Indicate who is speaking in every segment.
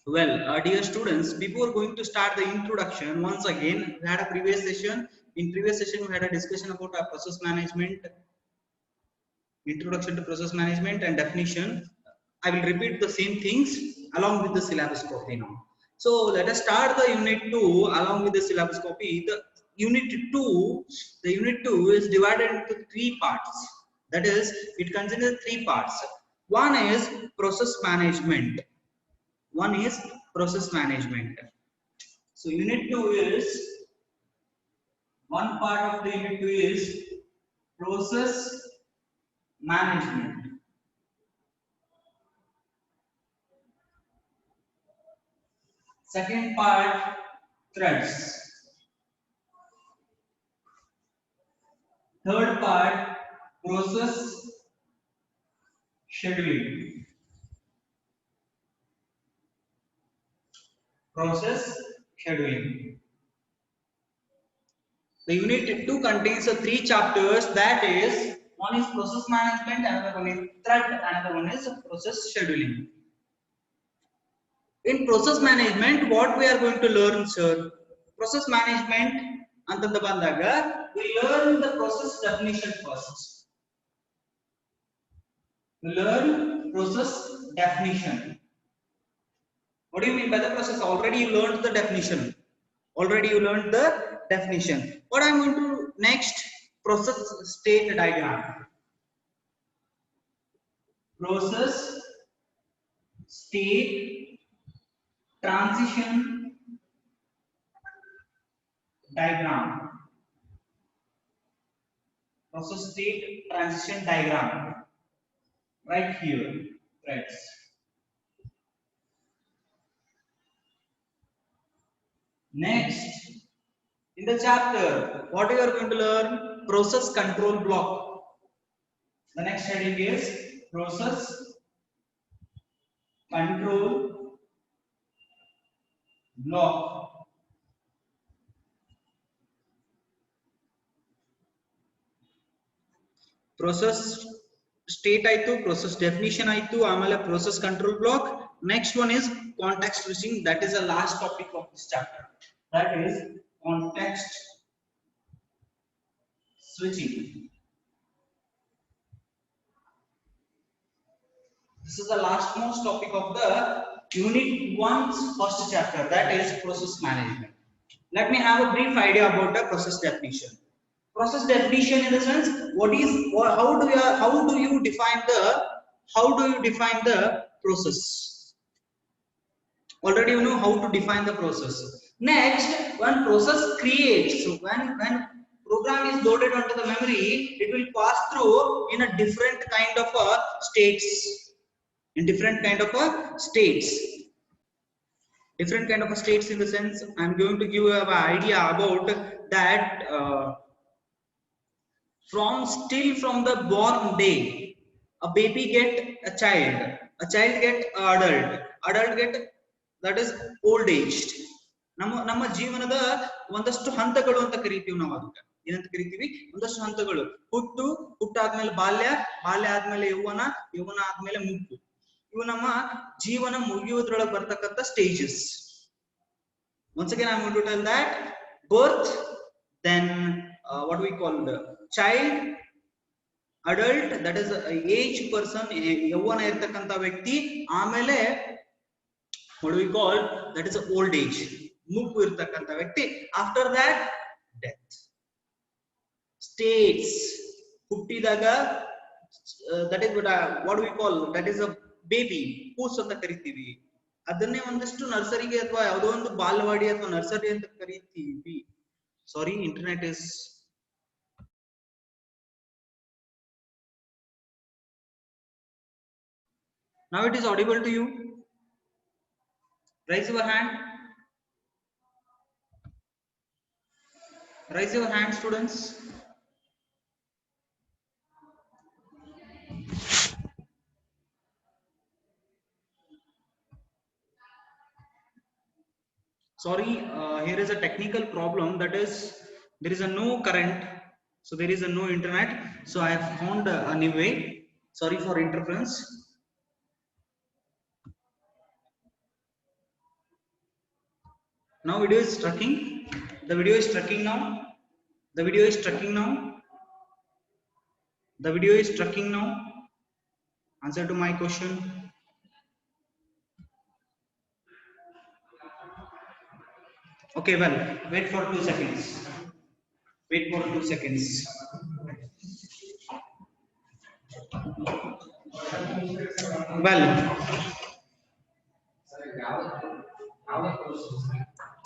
Speaker 1: Well, dear students, before going to start the introduction, once again, we had a previous session. In previous session, we had a discussion about our process management, introduction to process management and definition. I will repeat the same things along with the syllabus copy now. So let us start the unit 2 along with the syllabus copy. The unit 2 is divided into 3 parts. That is, it contains 3 parts. One is process management. One is process management. So unit 2 is, one part of the unit 2 is process management. Second part, threads. Third part, process scheduling. Process scheduling. The unit 2 contains 3 chapters, that is, one is process management, another one is thread, another one is process scheduling. In process management, what we are going to learn, sir? Process management, antanda bandaga, we learn the process definition first. We learn process definition. What do you mean by the process? Already you learned the definition. Already you learned the definition. What I am going to next, process state diagram. Process state transition diagram. Process state transition diagram. Right here, threads. Next, in the chapter, what you are going to learn? Process control block. The next heading is process control block. Process state aitu, process definition aitu, amala process control block. Next one is context switching. That is the last topic of this chapter. That is context switching. This is the last most topic of the unit 1's first chapter, that is process management. Let me have a brief idea about the process definition. Process definition in the sense, how do you define the process? Already you know how to define the process. Next, when process creates, so when program is loaded onto the memory, it will pass through in a different kind of states. In different kind of states. Different kind of states in the sense, I am going to give you an idea about that. From the born day, a baby get a child get adult get, that is old aged. ನಮ್ಮ ಜೀವನದ ಒಂದಷ್ಟು ಹಂತಗಳು ಅಂತ ಕರೀತೀವಿ ನಾವು. ಅದಕ್ಕೆ ಏನಂತ ಕರಿತೀವಿ? ಒಂದಷ್ಟು ಹಂತಗಳು. ಹುಟ್ಟಾದ್ಮೇಲೆ ಬಾಲ್ಯ ಆದ್ಮೇಲೆ ಯೌವನ ಆದ್ಮೇಲೆ ಮುಪ್ಪು. ಇವು ನಮ್ಮ ಜೀವನ ಮುಗಿಯುವುದರೊಳಗೆ ಬರ್ತಕ್ಕಂಥ stages. Once again, I am going to tell that birth, then what we call the child, adult, that is age person, ಯೌವನ ಇರತಕ್ಕಂತ ವ್ಯಕ್ತಿ, ಆಮೇಲೆ what do we call, that is old age, ಮುಪ್ಪು ಇರತಕ್ಕಂತ ವ್ಯಕ್ತಿ. After that, death. States, ಹುಟ್ಟಿದಾಗ, that is what do we call, that is a baby, ಕೂಸು ಅಂತ ಕರಿತೀವಿ. ಅದನ್ನೇ ಒಂದಷ್ಟು ನರ್ಸರಿಗೆ ಅಥವಾ ಯಾವುದೋ ಒಂದು ಬಾಲವಾಡಿ ಅಥವಾ ನರ್ಸರಿ ಅಂತ ಕರಿತೀವಿ. Sorry, internet is now it is audible to you. Raise your hand. Raise your hand, students. Sorry, here is a technical problem, that is there is a no current, so there is a no internet, so I have found a new way. Sorry for interference. Now video is tracking. The video is tracking now. The video is tracking now. The video is tracking now. Answer to my question. Okay, well, wait for 2 seconds. Wait for 2 seconds. Well,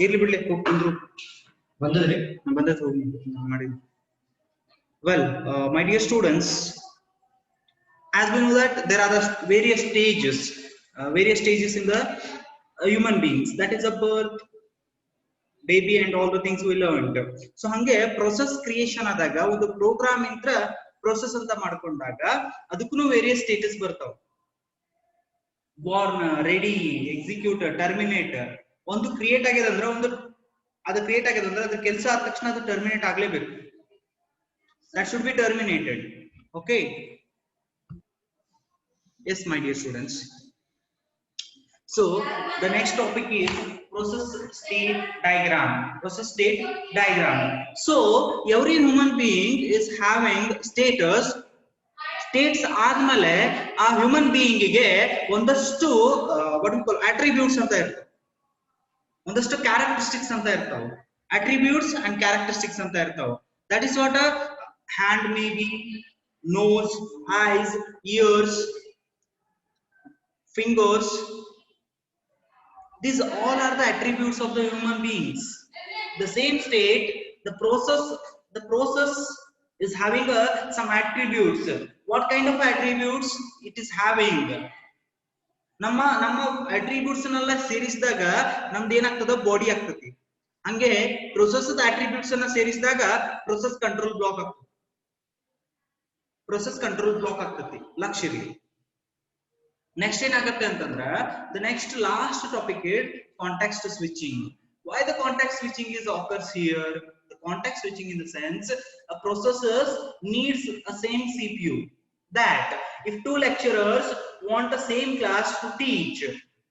Speaker 1: ಇರ್ಲಿ ಬಿಡ್ಲಿ ಹೋಗ್ತಿದ್ರು ಬಂದದ್ರಿ ಬಂದದ್ದು ಹೋಗಿ ಮಾಡಿ. Well, my dear students, as we know that there are the various stages in the human beings. That is a birth, baby, and all the things we learned. So hange process creation adaga ಒಂದು program ಇಂತ್ರ process ಅಂತ ಮಾಡ್ಕೊಂಡಾಗ ಅದಕ್ಕೂ various stages ಬರ್ತಾವ. Born, ready, execute, terminate. ಒಂದು create ಆಗಿದೆ ಅಂದ್ರೆ ಅದ್ರ ಕೆಲಸ ಆದ ತಕ್ಷಣ ಅದು terminate ಆಗ್ಲೇಬೇಕು. That should be terminated. Okay. Yes, my dear students. So the next topic is process state diagram. Process state diagram. So every human being is having states ಆದ್ಮೇಲೆ ಆ ಹ್ಯೂಮನ್ ಬೀಯಿಂಗ್ ಗೆ ಒಂದಷ್ಟು what we call attributes ಅಂತ ಇರ್ತವೆ, ಒಂದಷ್ಟು characteristics ಅಂತ ಇರ್ತಾವೆ. attributes and characteristics ಅಂತ ಇರ್ತಾವೆ. That is what a hand may be, nose, eyes, ears, fingers. These all are the attributes of the human beings. The same state, the process is having some attributes. What kind of attributes it is having? ನಮ್ಮ attributes ನೆಲ್ಲ ಸೇರಿಸಿದಾಗ ನಮ್ದು ಏನಾಗ್ತದ, body ಆಗ್ತದೆ. ಹಂಗೆ process attributes ಅನ್ನ ಸೇರಿಸಿದಾಗ process control block ಆಗ್ತದೆ. process control block ಆಗ್ತದೆ. ಲಕ್ಷರಿ. ನೆಕ್ಸ್ಟ್ ಏನಾಗುತ್ತೆ ಅಂತಂದ್ರೆ the next last topic is context switching. Why the context switching is occurs here? The context switching in the sense a processor needs a same CPU. That if two lecturers want the same class to teach,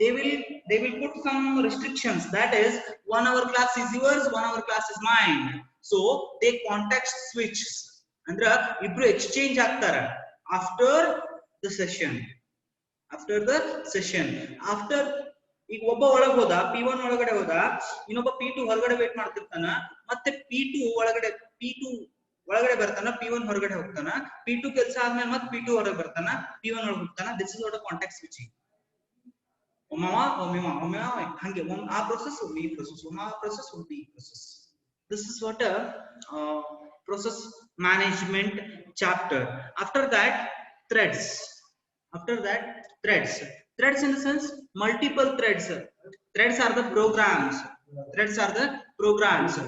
Speaker 1: they will put some restrictions. That is, 1 hour class is yours, 1 hour class is mine. So they context switch. Andra ibru exchange ಆಗ್ತಾರೆ after the session. After ಈಗ ಒಬ್ಬ ಒಳಗೆ ಹೋದ, P1 ಒಳಗಡೆ ಹೋದ, ಇನ್ನೊಬ್ಬ P2 ಹೊರಗಡೆ wait ಮಾಡ್ತಿರ್ತಾನ, ಮತ್ತೆ P2 ಒಳಗಡೆ ಬರ್ತಾನ, P1 ಹೊರಗಡೆ ಹೋಗ್ತಾನ, P2 ಕೆಲಸ ಆದ್ಮೇಲೆ ಮತ್ತೆ P2 ಹೊರಗೆ ಬರ್ತಾನ, P1 ಒಳಗೆ ಹೋಗ್ತಾನ. This is what a contact switching. ಒಮ್ಮೆ ಹಂಗೆ ಆ process ಒಮ್ಮೆ ಈ process, ಒಮ್ಮೆ ಆ process ಒಮ್ಮೆ ಈ process. This is what a process management chapter. After that, threads. Threads in the sense multiple threads. Threads are the programs.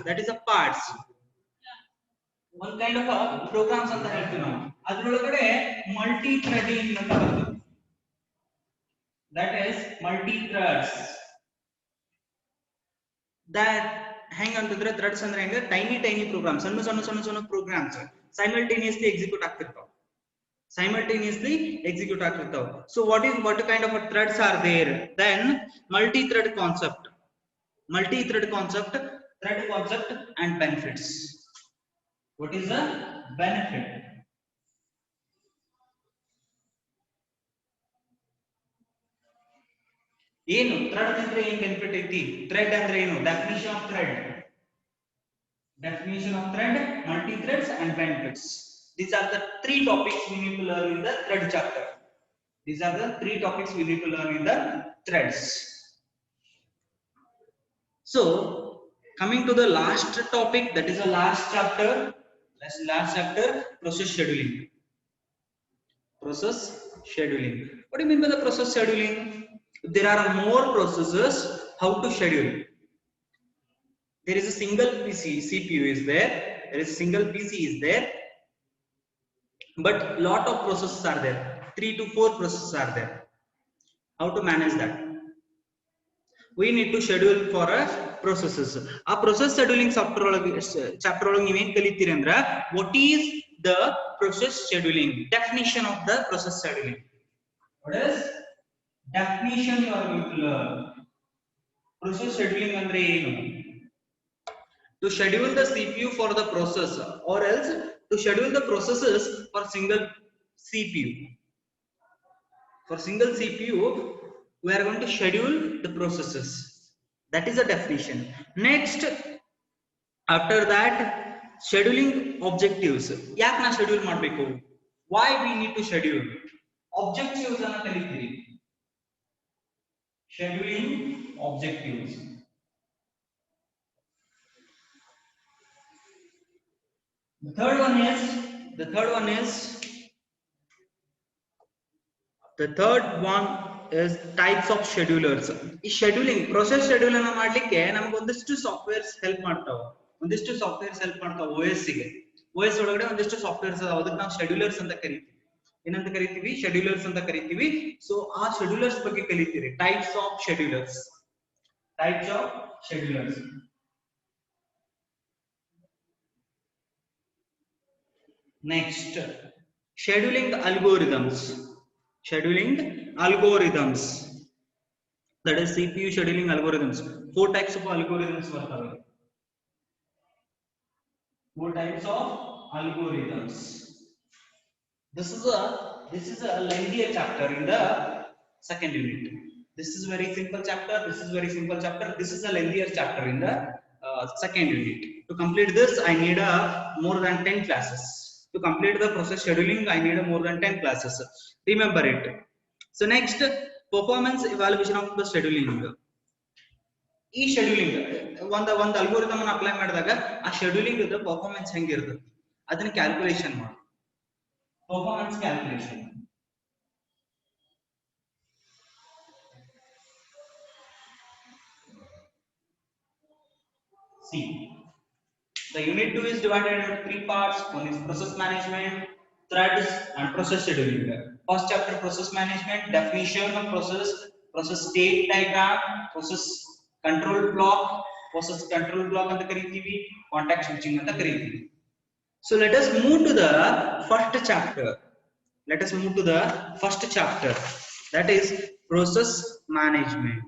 Speaker 1: That is the parts. One kind of a programs ಅಂತ ಹೇಳ್ತೀವಿ ನಾವು. ಅದರೊಳಗಡೆ multi threading ಅಂತ ಬರ್ತದೆ. That is multi threads. That ಹೆಂಗ ಅಂತಂದ್ರೆ threads ಅಂದ್ರೆ ಹೆಂಗ, ಟೈನಿ ಪ್ರೋಗ್ರಾಮ್ಸ್, ಸಣ್ಣ ಪ್ರೋಗ್ರಾಮ್ಸ್ simultaneously execute ಆಗ್ತಿರ್ತಾವ. So what kind of a threads are there? Then multi-thread concept, thread concept and benefits. What is the benefit? ಏನು thread ಅಂದ್ರೆ ಏನು benefit ಐತಿ? ಥ್ರೆಡ್ ಅಂದ್ರೆ ಏನು? definition of thread, multi-threads and benefits. These are the 3 topics we need to learn in the thread chapter. Threads. So coming to the last topic, that is the last chapter, process scheduling. What do you mean by the process scheduling? There are more processes, how to schedule. There is a single CPU is there, but lot of processes are there. 3 to 4 processes are there. How to manage that? We need to schedule for a processes. A process scheduling chapter ಒಳಗೆ ನೀವು ಏನು ಕಲಿತೀರಿ ಅಂದ್ರೆ what is the process scheduling? Definition of the process scheduling. What is definition you are going to learn? Process scheduling ಅಂದ್ರೆ ಏನು? To schedule the CPU for the process, or else to schedule the processes for single CPU. For single CPU, we are going to schedule the processes. That is the definition. Next, after that, scheduling objectives. ಯಾಕೆ ನಾ schedule ಮಾಡಬೇಕು? Why we need to schedule? Objectives ಅನ್ನು ಕಲಿತೀವಿ. Scheduling objectives. The third one is types of schedulers. ಈ scheduling process schedule ಅನ್ನು ಮಾಡಲಿಕ್ಕೆ ನಮಗೆ ಒಂದಿಷ್ಟು ಸಾಫ್ಟ್ವೇರ್ಸ್ ಹೆಲ್ಪ್ ಮಾಡ್ತಾವೆ. OS ಗೆ OS ಒಳಗಡೆ ಒಂದಿಷ್ಟು ಸಾಫ್ಟ್ವೇರ್ಸ್ ಅದಾವ. ಅದಕ್ಕೆ ನಾವು ಶೆಡ್ಯೂಲರ್ಸ್ ಅಂತ ಕರಿತೀವಿ. ಏನಂತ ಕರಿತೀವಿ? ಶೆಡ್ಯೂಲರ್ಸ್ ಅಂತ ಕರಿತೀವಿ. ಸೊ ಆ ಶೆಡ್ಯೂಲರ್ಸ್ ಬಗ್ಗೆ ಕಲಿತೀರಿ. Types of schedulers. Next, scheduling algorithms. That is CPU scheduling algorithms. 4 types of algorithms ಬರ್ತವೆ. 4 types of algorithms. This is a lengthier chapter in the second unit. This is very simple chapter. This is a lengthier chapter in the second unit. To complete this, I need more than 10 classes. To complete the process scheduling, I need more than 10 classes. Remember it. So next, performance evaluation of the scheduling. ಈ scheduling ಒಂದು algorithm ಅನ್ನು apply ಮಾಡಿದಾಗ ಆ scheduling ಇದ್ದ performance ಹೆಂಗಿರುತ್ತೆ ಅದನ್ನ calculation ಮಾಡಿ. Performance calculation. See, the unit 2 is divided into 3 parts. One is process management, threads, and process scheduling. First chapter, process management, definition of process state diagram, process control block ಅಂತ ಕರೀತೀವಿ, context switching ಅಂತ ಕರೀತೀವಿ. So let us move to the first chapter. That is process management.